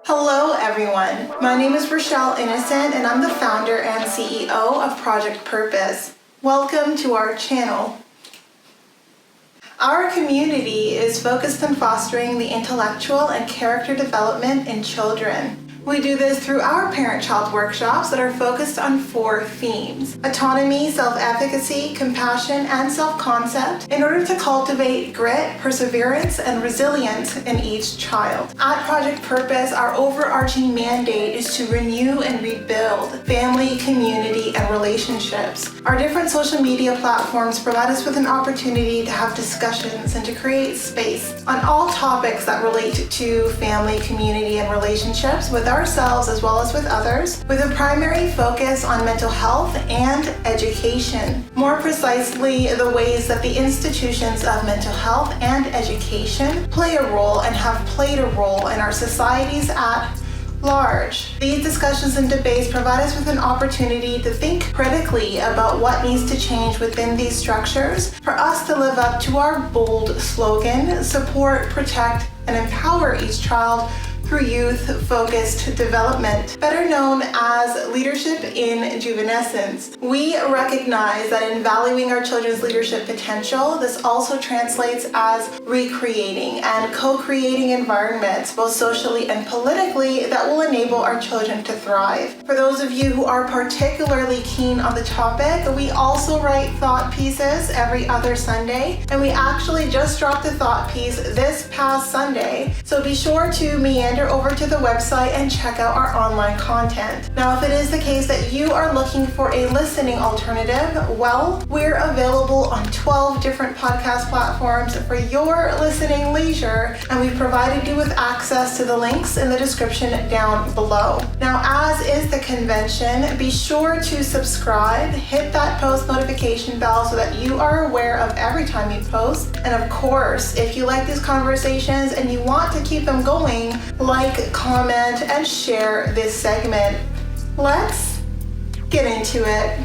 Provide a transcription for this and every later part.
Hello everyone, my name is Rochelle Innocent and I'm the founder and CEO of Project Purpose. Welcome to our channel. Our community is focused on fostering the intellectual and character development in children. We do this through our parent-child workshops that are focused on 4 themes: autonomy, self-efficacy, compassion, and self-concept, in order to cultivate grit, perseverance, and resilience in each child. At Project Purpose, our overarching mandate is to renew and rebuild family, community, and relationships. Our different social media platforms provide us with an opportunity to have discussions and to create space on all topics that relate to family, community, and relationships with ourselves as well as with others, with a primary focus on mental health and education. More precisely, the ways that the institutions of mental health and education play a role and have played a role in our societies at large. These discussions and debates provide us with an opportunity to think critically about what needs to change within these structures for us to live up to our bold slogan: support, protect, and empower each child through youth-focused development, better known as leadership in juvenescence. We recognize that in valuing our children's leadership potential, this also translates as recreating and co-creating environments, both socially and politically, that will enable our children to thrive. For those of you who are particularly keen on the topic, we also write thought pieces every other Sunday, and we actually just dropped a thought piece this past Sunday, so be sure to meander over to the website and check out our online content. Now, if it is the case that you are looking for a listening alternative, well, we're available on 12 different podcast platforms for your listening leisure, and we've provided you with access to the links in the description down below. Now, as is the convention, be sure to subscribe, hit that post notification bell so that you are aware of every time you post. And of course, if you like these conversations and you want to keep them going, like, comment, and share this segment. Let's get into it.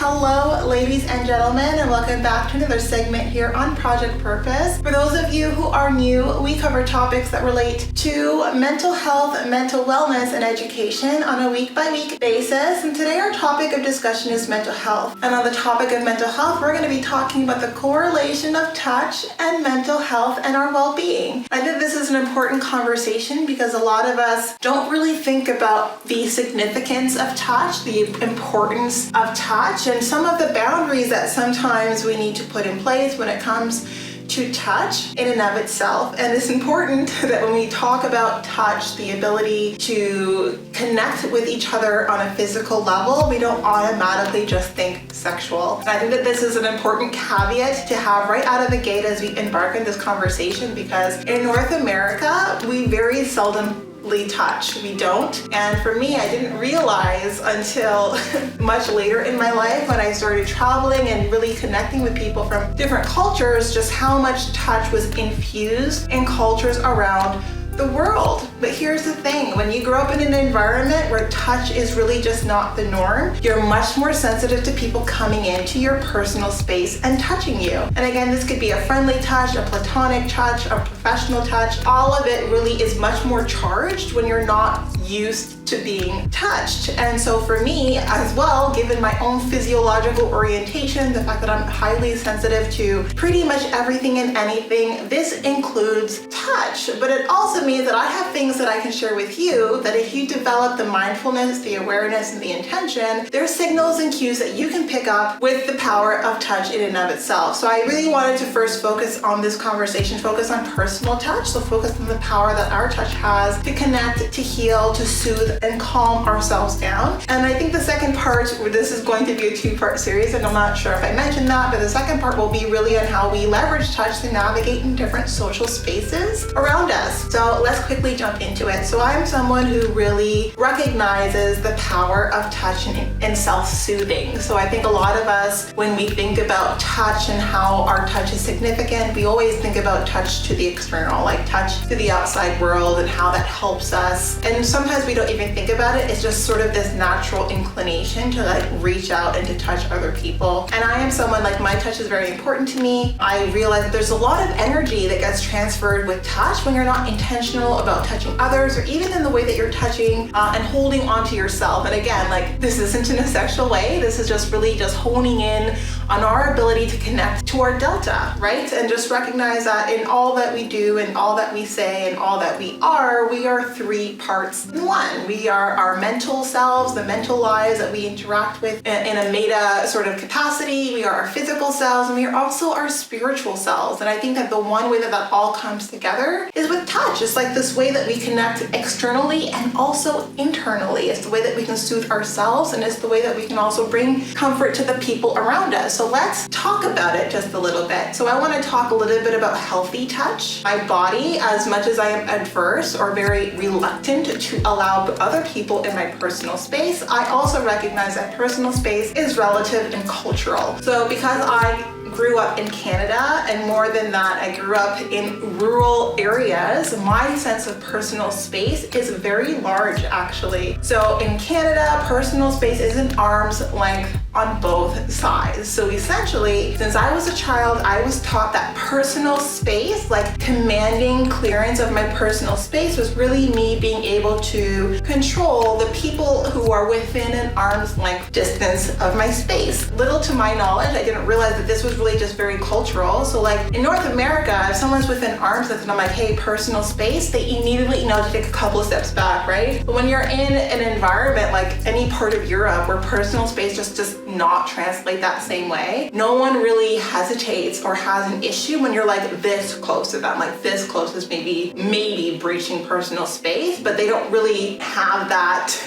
Hello, ladies and gentlemen, and welcome back to another segment here on Project Purpose. For those of you who are new, we cover topics that relate to mental health, mental wellness, and education on a week-by-week basis. And today our topic of discussion is mental health. And on the topic of mental health, we're going to be talking about the correlation of touch and mental health and our well-being. I think this is an important conversation because a lot of us don't really think about the significance of touch, the importance of touch, and some of the boundaries that sometimes we need to put in place when it comes to touch in and of itself. And it's important that when we talk about touch, the ability to connect with each other on a physical level, we don't automatically just think sexual. And I think that this is an important caveat to have right out of the gate as we embark on this conversation, because in North America, we very seldom touch. We don't. And for me, I didn't realize until much later in my life when I started traveling and really connecting with people from different cultures, just how much touch was infused in cultures around the world. But here's the thing, when you grow up in an environment where touch is really just not the norm, you're much more sensitive to people coming into your personal space and touching you. And again, this could be a friendly touch, a platonic touch, a professional touch. All of it really is much more charged when you're not used to being touched. And so for me as well, given my own physiological orientation, the fact that I'm highly sensitive to pretty much everything and anything, this includes touch. But it also means that I have things that I can share with you that if you develop the mindfulness, the awareness, and the intention, there's signals and cues that you can pick up with the power of touch in and of itself. So I really wanted to first focus on this conversation, focus on personal touch, so focus on the power that our touch has to connect, to heal, to soothe, and calm ourselves down. And I think the second part, this is going to be a 2-part series, and I'm not sure if I mentioned that, but the second part will be really on how we leverage touch to navigate in different social spaces around us. So let's quickly jump into it. So I'm someone who really recognizes the power of touch and self-soothing. So I think a lot of us, when we think about touch and how our touch is significant, we always think about touch to the external, like touch to the outside world and how that helps us. And sometimes we don't even even think about it, it's just sort of this natural inclination to like reach out and to touch other people. And I am someone, like, my touch is very important to me. I realize that there's a lot of energy that gets transferred with touch when you're not intentional about touching others, or even in the way that you're touching and holding onto yourself. And again, like, this isn't in a sexual way. This is just really just honing in on our ability to connect to our delta, right? And just recognize that in all that we do and all that we say and all that we are 3 parts in one. We are our mental selves, the mental lives that we interact with in a meta sort of capacity. We are our physical selves, and we are also our spiritual selves. And I think that the one way that that all comes together is with touch. It's like this way that we connect externally and also internally. It's the way that we can soothe ourselves, and it's the way that we can also bring comfort to the people around us. So let's talk about it just a little bit. So I want to talk a little bit about healthy touch. My body, as much as I am adverse or very reluctant to allow other people in my personal space, I also recognize that personal space is relative and cultural. So because I grew up in Canada, and more than that, I grew up in rural areas, my sense of personal space is very large, actually. So in Canada, personal space isn't arm's length on both sides. So essentially, since I was a child, I was taught that personal space, like commanding clearance of my personal space, was really me being able to control the people who are within an arm's length distance of my space. Little to my knowledge, I didn't realize that this was really just very cultural. So like in North America, if someone's within arm's length and I'm like, hey, personal space, they immediately know to take a couple of steps back, right? But when you're in an environment like any part of Europe where personal space just does not translate that same way, no one really hesitates or has an issue when you're like this close to them. Like this close is maybe breaching personal space, but they don't really have that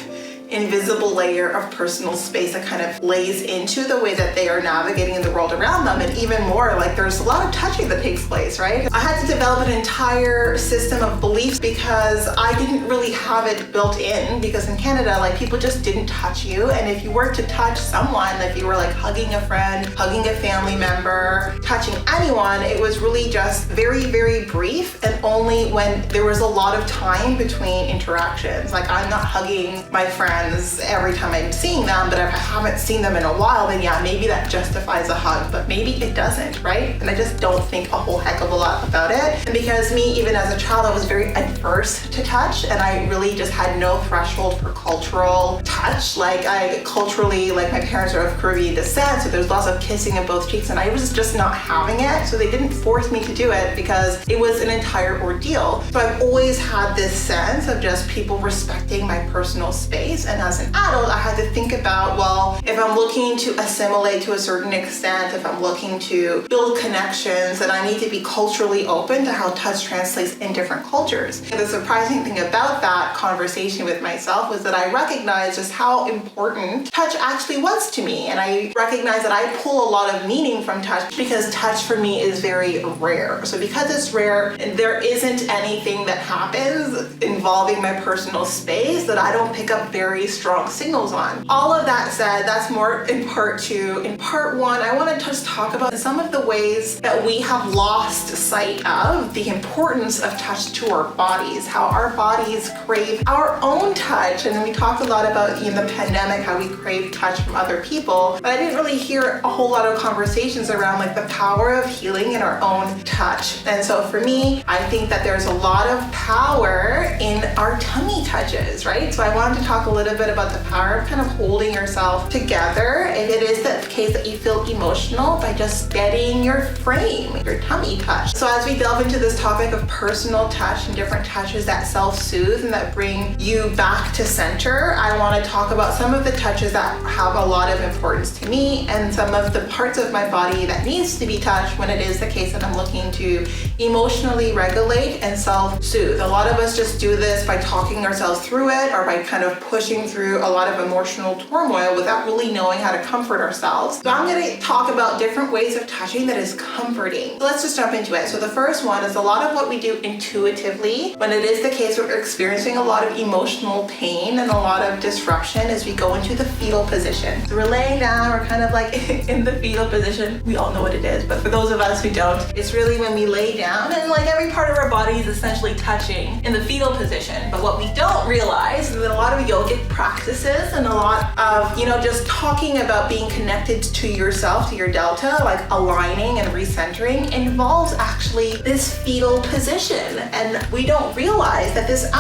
invisible layer of personal space that kind of lays into the way that they are navigating the world around them. And even more, like there's a lot of touching that takes place, right? I had to develop an entire system of beliefs because I didn't really have it built in, because in Canada, like people just didn't touch you. And if you were to touch someone, if you were like hugging a friend, hugging a family member, touching anyone, it was really just very, very brief, and only when there was a lot of time between interactions. Like I'm not hugging my friend every time I'm seeing them, but if I haven't seen them in a while, then yeah, maybe that justifies a hug, but maybe it doesn't, right? And I just don't think a whole heck of a lot about it. And because me, even as a child, I was very adverse to touch, and I really just had no threshold for cultural touch. Like culturally, like my parents are of Caribbean descent, so there's lots of kissing of both cheeks, and I was just not having it. So they didn't force me to do it because it was an entire ordeal. So I've always had this sense of just people respecting my personal space. And as an adult, I had to think about, well, if I'm looking to assimilate to a certain extent, if I'm looking to build connections, then I need to be culturally open to how touch translates in different cultures. And the surprising thing about that conversation with myself was that I recognized just how important touch actually was to me. And I recognized that I pull a lot of meaning from touch because touch for me is very rare. So because it's rare, there isn't anything that happens involving my personal space that I don't pick up very strong signals on. All of that said, that's more in part 2. In part 1, I want to just talk about some of the ways that we have lost sight of the importance of touch to our bodies, how our bodies crave our own touch. And we talked a lot about in the pandemic how we crave touch from other people, but I didn't really hear a whole lot of conversations around like the power of healing in our own touch. And so for me, I think that there's a lot of power in our tummy touches, right? So I wanted to talk a little bit about the power of kind of holding yourself together if it is the case that you feel emotional, by just steadying your frame, your tummy touch. So as we delve into this topic of personal touch and different touches that self-soothe and that bring you back to center, I want to talk about some of the touches that have a lot of importance to me and some of the parts of my body that needs to be touched when it is the case that I'm looking to emotionally regulate and self-soothe. A lot of us just do this by talking ourselves through it or by kind of pushing pushing through a lot of emotional turmoil without really knowing how to comfort ourselves. So I'm going to talk about different ways of touching that is comforting. So let's just jump into it. So the first one is a lot of what we do intuitively when it is the case where we're experiencing a lot of emotional pain and a lot of disruption as we go into the fetal position. So we're laying down, we're kind of like in the fetal position. We all know what it is, but for those of us who don't, it's really when we lay down and like every part of our body is essentially touching in the fetal position. But what we don't realize is that a lot of yogic practices and a lot of, just talking about being connected to yourself, to your delta, like aligning and recentering, involves actually this fetal position. And we don't realize that this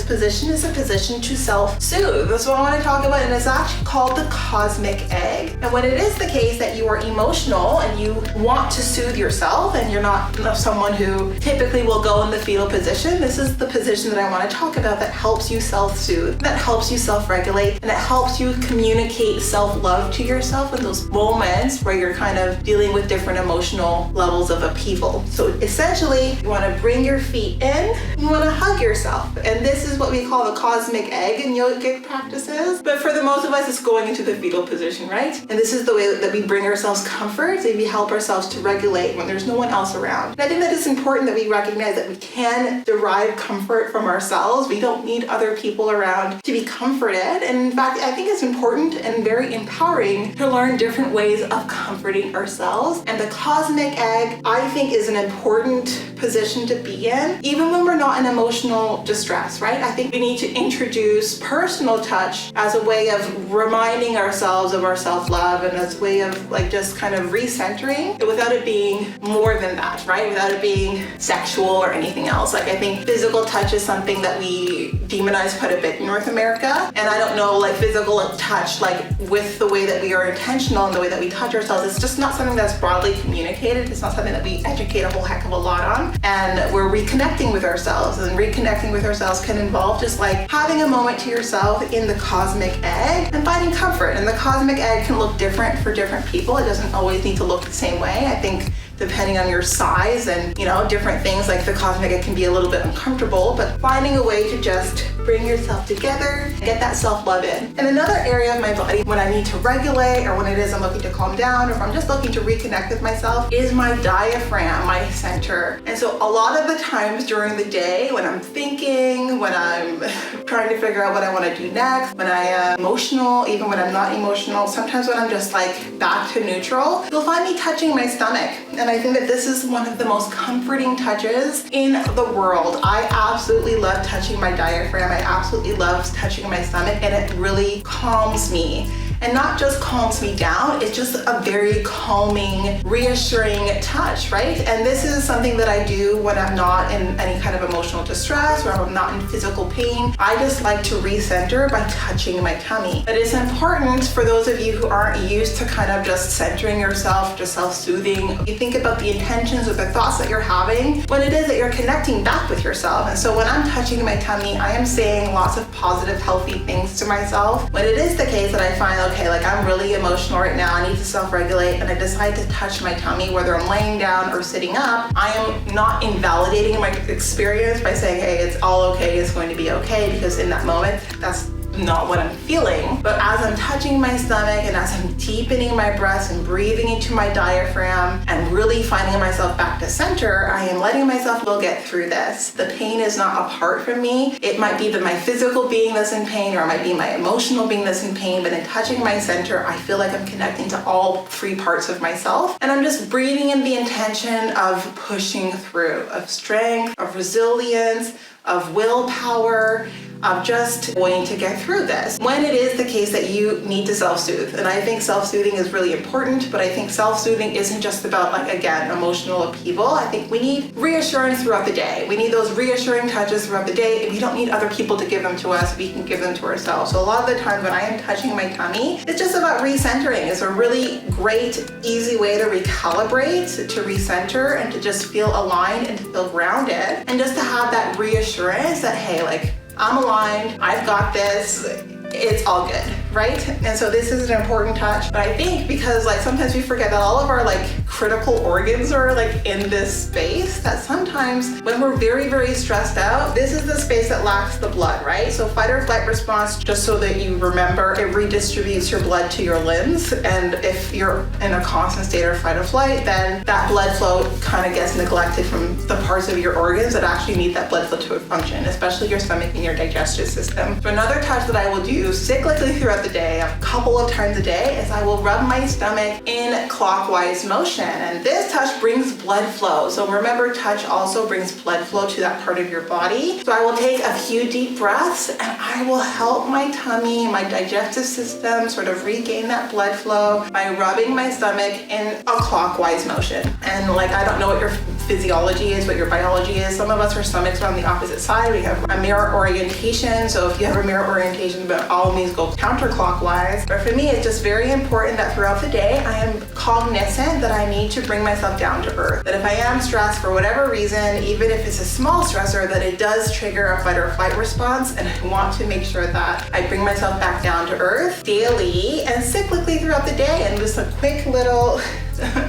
position is a position to self-soothe. That's what I want to talk about, and it's actually called the cosmic egg. And when it is the case that you are emotional and you want to soothe yourself and you're not someone who typically will go in the fetal position, this is the position that I want to talk about that helps you self-soothe, that helps you self-regulate, and it helps you communicate self-love to yourself in those moments where you're kind of dealing with different emotional levels of upheaval. So essentially, you want to bring your feet in, you want to hug yourself. And this is what we call the cosmic egg in yogic practices. But for the most of us, it's going into the fetal position, right? And this is the way that we bring ourselves comfort, and we help ourselves to regulate when there's no one else around. And I think that it's important that we recognize that we can derive comfort from ourselves. We don't need other people around to be comforted. And in fact, I think it's important and very empowering to learn different ways of comforting ourselves. And the cosmic egg, I think, is an important position to be in, even when we're not in emotional distress, right? I think we need to introduce personal touch as a way of reminding ourselves of our self-love and as a way of like just kind of recentering without it being more than that, right? Without it being sexual or anything else. Like, I think physical touch is something that we demonize quite a bit in North America. And I don't know, like physical touch, like with the way that we are intentional and the way that we touch ourselves, it's just not something that's broadly communicated. It's not something that we educate a whole heck of a lot on. And we're reconnecting with ourselves, and reconnecting with ourselves can involve just like having a moment to yourself in the cosmic egg and finding comfort. And the cosmic egg can look different for different people. It doesn't always need to look the same way. I think depending on your size and, different things, like the cosmic egg can be a little bit uncomfortable, but finding a way to just bring yourself together, get that self-love in. And another area of my body when I need to regulate, or when it is I'm looking to calm down, or if I'm just looking to reconnect with myself, is my diaphragm, my center. And so a lot of the times during the day when I'm thinking, when I'm trying to figure out what I want to do next, when I am emotional, even when I'm not emotional, sometimes when I'm just like back to neutral, you'll find me touching my stomach. And I think that this is one of the most comforting touches in the world. I absolutely love touching my diaphragm. I absolutely love touching my stomach, and it really calms me. And not just calms me down, it's just a very calming, reassuring touch, right? And this is something that I do when I'm not in any kind of emotional distress or I'm not in physical pain. I just like to recenter by touching my tummy. But it's important for those of you who aren't used to kind of just centering yourself, just self-soothing. You think about the intentions or the thoughts that you're having when it is that you're connecting back with yourself. And so when I'm touching my tummy, I am saying lots of positive, healthy things to myself. When it is the case that I find, okay, like I'm really emotional right now, I need to self-regulate, and I decide to touch my tummy, whether I'm laying down or sitting up, I am not invalidating my experience by saying, hey, it's all okay, it's going to be okay, because in that moment, that's not what I'm feeling. But as I'm touching my stomach and as I'm deepening my breaths and breathing into my diaphragm and really finding myself back to center, I am letting myself get through this. The pain is not apart from me. It might be that my physical being that's in pain, or it might be my emotional being that's in pain, but in touching my center, I feel like I'm connecting to all three parts of myself. And I'm just breathing in the intention of pushing through, of strength, of resilience, of willpower, of just going to get through this. When it is the case that you need to self-soothe, and I think self-soothing is really important, but I think self-soothing isn't just about, like, again, emotional upheaval. I think we need reassurance throughout the day. We need those reassuring touches throughout the day, and we don't need other people to give them to us. We can give them to ourselves. So a lot of the times when I am touching my tummy, it's just about recentering. It's a really great, easy way to recalibrate, to recenter, and to just feel aligned and to feel grounded, and just to have that reassurance that, hey, like, I'm aligned, I've got this, it's all good. right? And so this is an important touch. But I think because like sometimes we forget that all of our like critical organs are like in this space, that sometimes when we're very, very stressed out, this is the space that lacks the blood, right? So fight or flight response, just so that you remember, it redistributes your blood to your limbs. And if you're in a constant state of fight or flight, then that blood flow kind of gets neglected from the parts of your organs that actually need that blood flow to function, especially your stomach and your digestive system. So another touch that I will do cyclically throughout the day, a couple of times a day, is I will rub my stomach in clockwise motion. And this touch brings blood flow. So remember, touch also brings blood flow to that part of your body. So I will take a few deep breaths and I will help my tummy, my digestive system sort of regain that blood flow by rubbing my stomach in a clockwise motion. And like, I don't know what your physiology is, what your biology is. Some of us, our stomachs are on the opposite side. We have a mirror orientation. So if you have a mirror orientation, by all means go counterclockwise. But for me, it's just very important that throughout the day, I am cognizant that I need to bring myself down to earth. That if I am stressed for whatever reason, even if it's a small stressor, that it does trigger a fight or flight response. And I want to make sure that I bring myself back down to earth daily and cyclically throughout the day. And just a quick little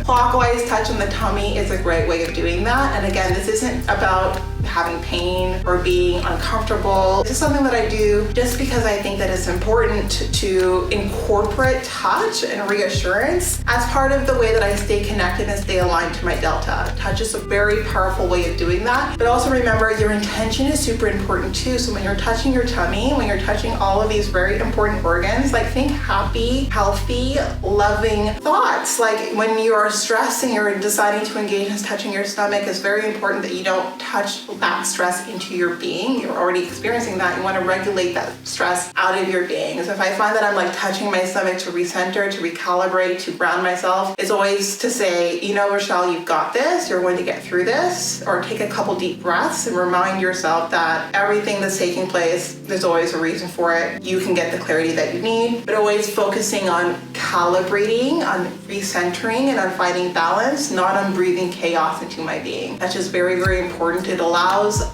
clockwise touch on the tummy is a great way of doing that. And again, this isn't about having pain or being uncomfortable. This is something that I do just because I think that it's important to incorporate touch and reassurance as part of the way that I stay connected and stay aligned to my delta. Touch is a very powerful way of doing that. But also remember, your intention is super important too. So when you're touching your tummy, when you're touching all of these very important organs, like think happy, healthy, loving thoughts. Like when you are stressed and you're deciding to engage in touching your stomach, it's very important that you don't touch that stress into your being. You're already experiencing that. You want to regulate that stress out of your being. So if I find that I'm like touching my stomach to recenter, to recalibrate, to ground myself, it's always to say, you know, Rochelle, you've got this. You're going to get through this. Or take a couple deep breaths and remind yourself that everything that's taking place, there's always a reason for it. You can get the clarity that you need, but always focusing on calibrating, on recentering, and on finding balance, not on breathing chaos into my being. That's just very, very important. It allows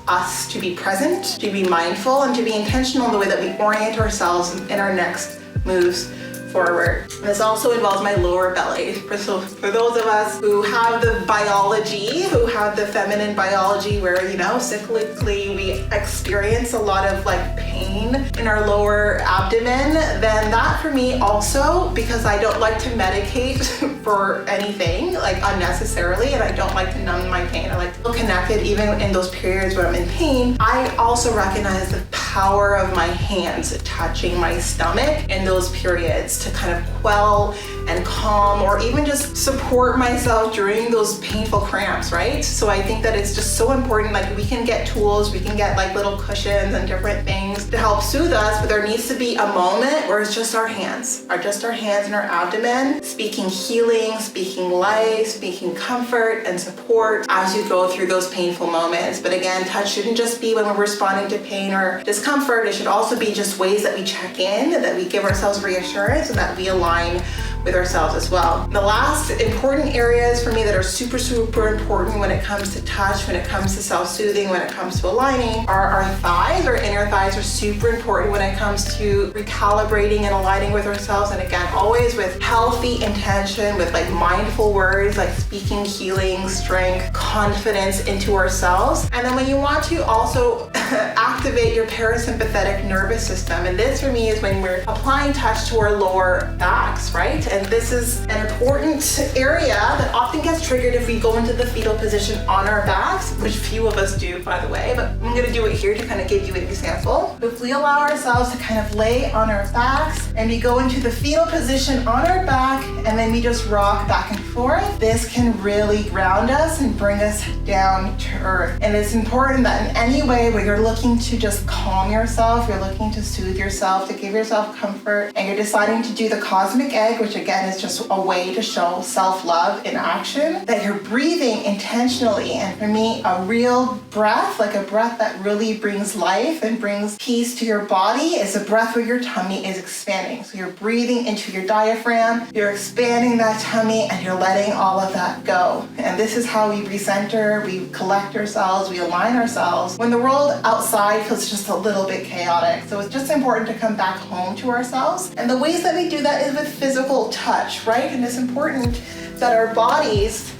us to be present, to be mindful, and to be intentional in the way that we orient ourselves in our next moves forward. And this also involves my lower belly. So for those of us who have the biology, who have the feminine biology where, you know, cyclically we experience a lot of like pain in our lower abdomen, then that for me also, because I don't like to medicate for anything like unnecessarily, and I don't like to numb my pain. I like to feel connected even in those periods where I'm in pain. I also recognize the power of my hands touching my stomach in those periods to kind of quell and calm, or even just support myself during those painful cramps, right? So I think that it's just so important. Like we can get tools, we can get like little cushions and different things to help soothe us, but there needs to be a moment where it's just our hands, in our abdomen, speaking healing, speaking life, speaking comfort and support as you go through those painful moments. But again, touch shouldn't just be when we're responding to pain or discomfort. It should also be just ways that we check in, that we give ourselves reassurance, and that we align with ourselves as well. The last important areas for me that are super, super important when it comes to touch, when it comes to self-soothing, when it comes to aligning, are our thighs. Our inner thighs are super important when it comes to recalibrating and aligning with ourselves. And again, always with healthy intention, with like mindful words, like speaking healing, strength, confidence into ourselves. And then when you want to also activate your parasympathetic nervous system, and this for me is when we're applying touch to our lower backs, right? And this is an important area that often gets triggered if we go into the fetal position on our backs, which few of us do, by the way, but I'm gonna do it here to kind of give you an example. If we allow ourselves to kind of lay on our backs and we go into the fetal position on our back, and then we just rock back and forth, this can really ground us and bring us down to earth. And it's important that in any way where you're looking to just calm yourself, you're looking to soothe yourself, to give yourself comfort, and you're deciding to do the cosmic egg, which again is just a way to show self-love in action, that you're breathing intentionally. And for me, a real breath, like a breath that really brings life and brings peace to your body, is a breath where your tummy is expanding. So you're breathing into your diaphragm, you're expanding that tummy, and you're letting all of that go. And this is how we recenter, we collect ourselves, we align ourselves when the world outside feels just a little bit chaotic. So it's just important to come back home to ourselves. And the ways that we do that is with physical touch, right? And it's important that our bodies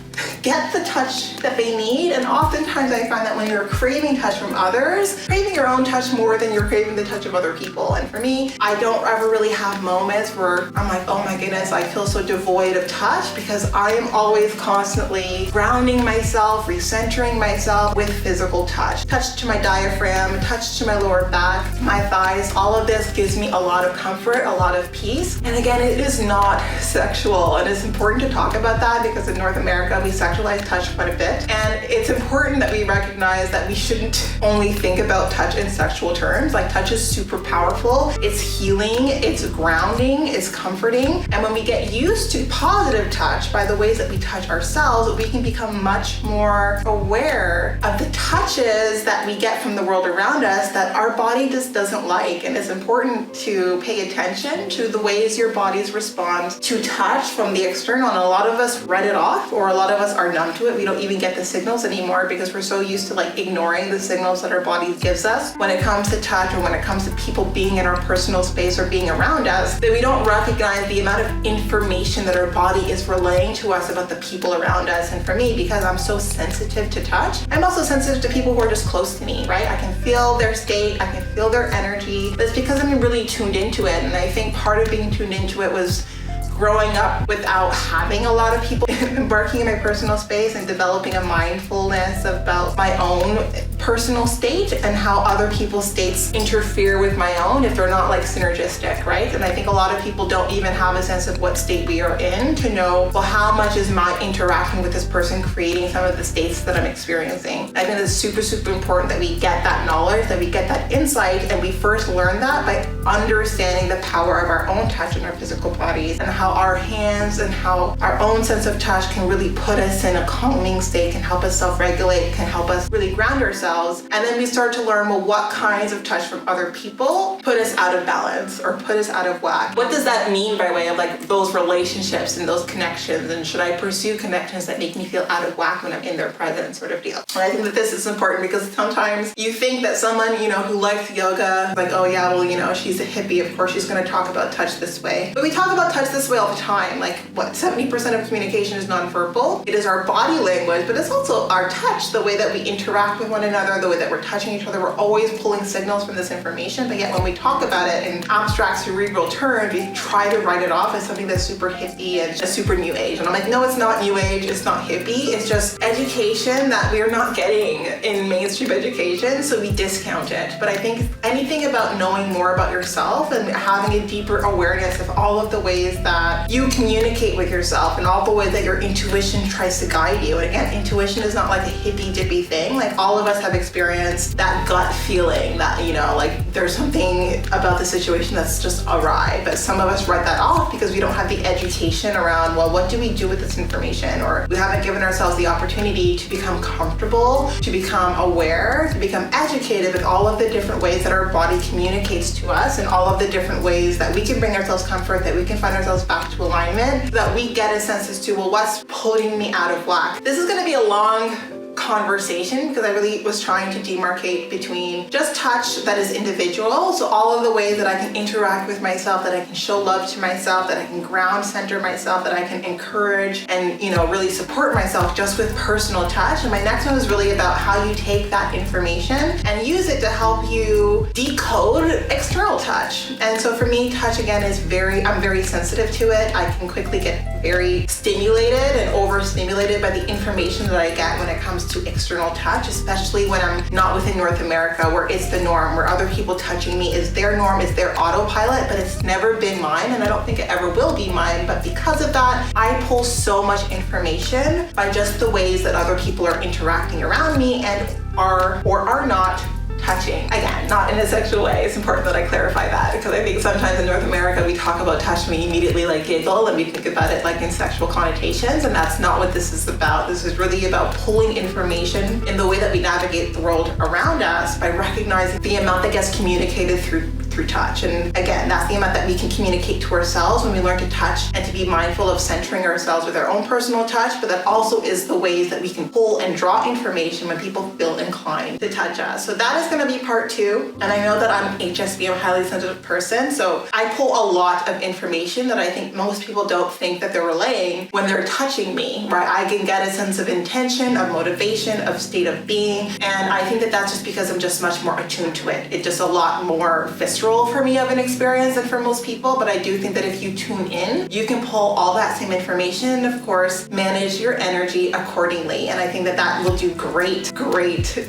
get the touch that they need. And oftentimes I find that when you're craving touch from others, craving your own touch more than you're craving the touch of other people. And for me, I don't ever really have moments where I'm like, oh my goodness, I feel so devoid of touch, because I am always constantly grounding myself, recentering myself with physical touch. Touch to my diaphragm, touch to my lower back, my thighs. All of this gives me a lot of comfort, a lot of peace. And again, it is not sexual. And it's important to talk about that because in North America, we sexualize touch quite a bit. And it's important that we recognize that we shouldn't only think about touch in sexual terms. Like, touch is super powerful. It's healing, it's grounding, it's comforting. And when we get used to positive touch by the ways that we touch ourselves, we can become much more aware of the touches that we get from the world around us that our body just doesn't like. And it's important to pay attention to the ways your bodies respond to touch from the external. And a lot of us write it off, or a lot of us are numb to it. We don't even get the signals anymore because we're so used to like ignoring the signals that our body gives us when it comes to touch, or when it comes to people being in our personal space or being around us, that we don't recognize the amount of information that our body is relaying to us about the people around us. And for me, because I'm so sensitive to touch, I'm also sensitive to people who are just close to me, right? I can feel their state, I can feel their energy. But it's because I'm really tuned into it. And I think part of being tuned into it was growing up without having a lot of people embarking in my personal space and developing a mindfulness about my own personal state and how other people's states interfere with my own if they're not like synergistic, right? And I think a lot of people don't even have a sense of what state we are in to know, well, how much is my interaction with this person creating some of the states that I'm experiencing. I think it's super, super important that we get that knowledge, that we get that insight, and we first learn that by understanding the power of our own touch in our physical bodies, and how our hands and how our own sense of touch can really put us in a calming state, can help us self-regulate, can help us really ground ourselves. And then we start to learn, well, what kinds of touch from other people put us out of balance or put us out of whack? What does that mean by way of like those relationships and those connections? And should I pursue connections that make me feel out of whack when I'm in their presence, sort of deal? And I think that this is important because sometimes you think that someone, who likes yoga, like, oh yeah, well, she's a hippie, of course she's going to talk about touch this way. But we talk about touch this way all the time. Like, 70% of communication is nonverbal. It is our body language, but it's also our touch, the way that we interact with one another, the way that we're touching each other. We're always pulling signals from this information, but yet when we talk about it in abstract cerebral terms, we try to write it off as something that's super hippie and a super new age. And I'm like, no, it's not new age, it's not hippie, it's just education that we're not getting in mainstream education, so we discount it. But I think anything about knowing more about yourself and having a deeper awareness of all of the ways that you communicate with yourself and all the ways that your intuition tries to guide you. And again, intuition is not like a hippy dippy thing. Like, all of us have experienced that gut feeling that, like there's something about the situation that's just awry. But some of us write that off because we don't have the education around, well, what do we do with this information? Or we haven't given ourselves the opportunity to become comfortable, to become aware, to become educated with all of the different ways that our body communicates to us, and all of the different ways that we can bring ourselves comfort, that we can find ourselves back to alignment, so that we get a sense as to, well, what's putting me out of whack? This is going to be a long conversation because I really was trying to demarcate between just touch that is individual, so all of the ways that I can interact with myself, that I can show love to myself, that I can ground center myself, that I can encourage and really support myself just with personal touch. And my next one is really about how you take that information and use it to help you decode external touch. And so for me, touch again is I'm very sensitive to it. I can quickly get very stimulated and overstimulated by the information that I get when it comes to external touch, especially when I'm not within North America, where it's the norm, where other people touching me is their norm, is their autopilot, but it's never been mine, and I don't think it ever will be mine. But because of that, I pull so much information by just the ways that other people are interacting around me and are or are not touching. Again, not in a sexual way. It's important that I clarify that, because I think sometimes in North America we talk about touch and we immediately giggle and we think about it in sexual connotations, and that's not what this is about. This is really about pulling information in the way that we navigate the world around us by recognizing the amount that gets communicated through through touch. And again, that's the amount that we can communicate to ourselves when we learn to touch and to be mindful of centering ourselves with our own personal touch, but that also is the ways that we can pull and draw information when people feel inclined to touch us. So that is going to be part 2. And I know that I'm HSP, I'm a highly sensitive person, so I pull a lot of information that I think most people don't think that they're relaying when they're touching me, right? I can get a sense of intention, of motivation, of state of being, and I think that that's just because I'm just much more attuned to it. It's just a lot more visceral for me of an experience than for most people, but I do think that if you tune in, you can pull all that same information and of course manage your energy accordingly. And I think that that will do great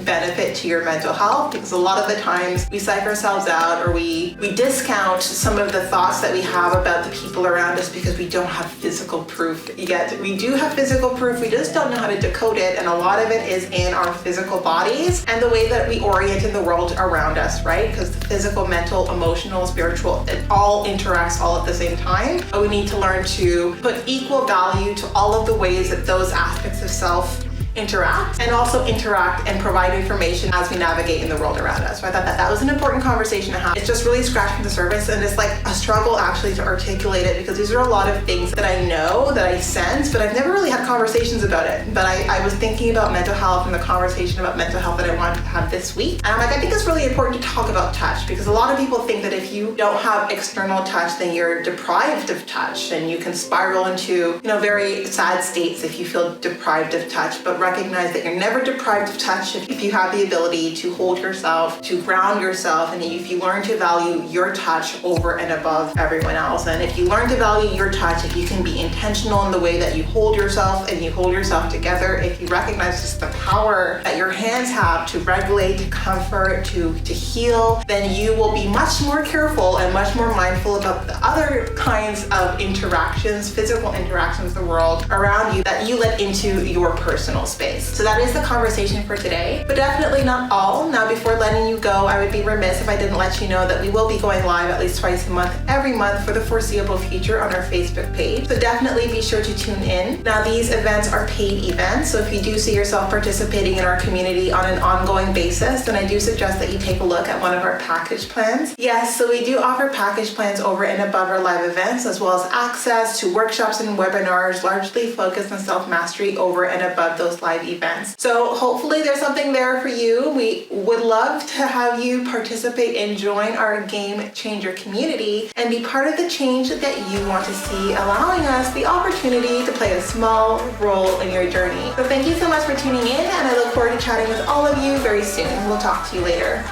benefit to your mental health, because a lot of the times we psych ourselves out or we discount some of the thoughts that we have about the people around us because we don't have physical proof yet. We do have physical proof, we just don't know how to decode it, and a lot of it is in our physical bodies and the way that we orient in the world around us, right? Because the physical, mental, emotional, spiritual, it all interacts all at the same time. But we need to learn to put equal value to all of the ways that those aspects of self interact, and also interact and provide information as we navigate in the world around us. So I thought that that was an important conversation to have. It's just really scratching the surface, and it's like a struggle actually to articulate it, because these are a lot of things that I know, that I sense, but I've never really had conversations about it. But I was thinking about mental health and the conversation about mental health that I wanted to have this week. And I'm like, I think it's really important to talk about touch, because a lot of people think that if you don't have external touch, then you're deprived of touch, and you can spiral into, very sad states if you feel deprived of touch. But recognize that you're never deprived of touch if you have the ability to hold yourself, to ground yourself, and if you learn to value your touch over and above everyone else. And if you learn to value your touch, if you can be intentional in the way that you hold yourself and you hold yourself together, if you recognize just the power that your hands have to regulate, to comfort, to heal, then you will be much more careful and much more mindful about the other kinds of interactions, physical interactions in the world around you that you let into your personal space. So that is the conversation for today, but definitely not all. Now, before letting you go, I would be remiss if I didn't let you know that we will be going live at least twice a month, every month for the foreseeable future on our Facebook page. So definitely be sure to tune in. Now, these events are paid events, so if you do see yourself participating in our community on an ongoing basis, then I do suggest that you take a look at one of our package plans. Yes, so we do offer package plans over and above our live events, as well as access to workshops and webinars largely focused on self-mastery over and above those live events. So hopefully there's something there for you. We would love to have you participate and join our Game Changer community and be part of the change that you want to see, allowing us the opportunity to play a small role in your journey. So thank you so much for tuning in, and I look forward to chatting with all of you very soon. We'll talk to you later.